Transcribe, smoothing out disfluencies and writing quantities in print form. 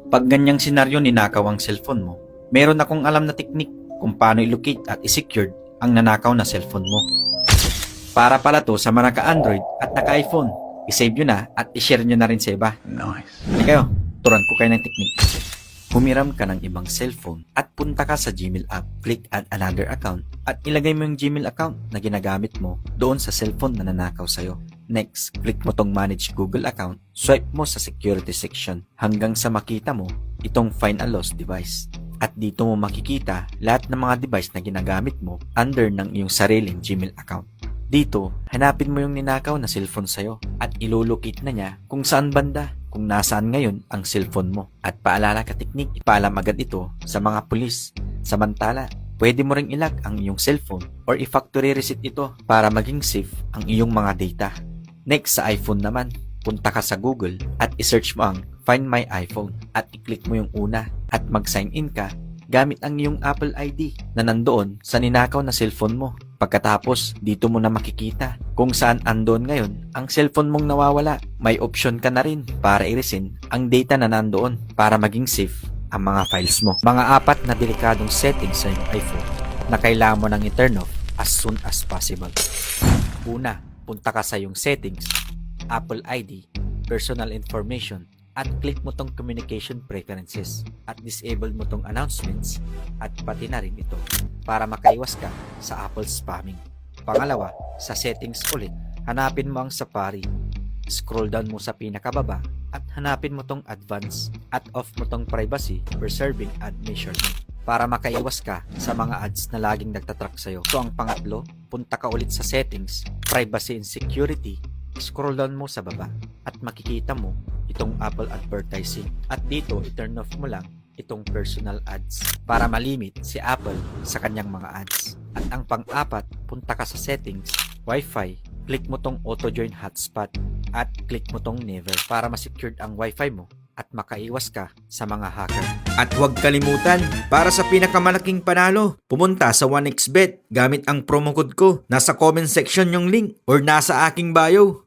Pag ganyang senaryo ninakaw ang cellphone mo, meron akong alam na teknik kung paano i-locate at i-secured ang nanakaw na cellphone mo. Para pala to sa mga naka-Android at naka-iPhone. I-save nyo na at i-share nyo na rin sa iba. Nice. Hindi kayo, turan ko kayo ng teknik. Humiram ka ng ibang cellphone at punta ka sa Gmail app, click add another account at ilagay mo yung Gmail account na ginagamit mo doon sa cellphone na nanakaw sa'yo. Next, click mo tong manage Google account, swipe mo sa security section hanggang sa makita mo itong find a lost device. At dito mo makikita lahat ng mga device na ginagamit mo under ng iyong sariling Gmail account. Dito, hanapin mo yung ninakaw na cellphone sa'yo at ilolocate na niya kung saan banda, kung nasaan ngayon ang cellphone mo. At paalala ka teknik, ipaalam agad ito sa mga pulis. Samantala, pwede mo ring ilag ang iyong cellphone or i-factory reset ito para maging safe ang iyong mga data. Next, sa iPhone naman, punta ka sa Google at i-search mo ang Find My iPhone at i-click mo yung una at mag-sign in ka gamit ang iyong Apple ID na nandoon sa ninakaw na cellphone mo. Pagkatapos, dito mo na makikita kung saan andon ngayon ang cellphone mong nawawala. May option ka na rin para i-resend ang data na nandoon para maging safe ang mga files mo. Mga 4 na delikadong settings sa iyong iPhone na kailangan mo nang i-turn off as soon as possible. Una, punta ka sa iyong settings, Apple ID, personal information, at click mo tong communication preferences at disable mo tong announcements at pati na rin ito para makaiwas ka sa Apple spamming. Pangalawa, sa settings ulit, hanapin mo ang Safari, scroll down mo sa pinakababa at hanapin mo tong advanced at off mo tong privacy preserving ad measurement para makaiwas ka sa mga ads na laging nagtatrack sa'yo. So ang pangatlo, punta ka ulit sa settings, privacy and security, scroll down mo sa baba at makikita mo itong Apple advertising at dito i-turn off mo lang itong personal ads para malimit si Apple sa kanyang mga ads. At ang pang-apat, punta ka sa settings, Wi-Fi, click mo tong auto join hotspot at click mo tong never para ma-secured ang Wi-Fi mo at makaiwas ka sa mga hacker. At huwag kalimutan, para sa pinakamalaking panalo, pumunta sa 1xBet gamit ang promo code ko. Nasa comment section yung link or nasa aking bio.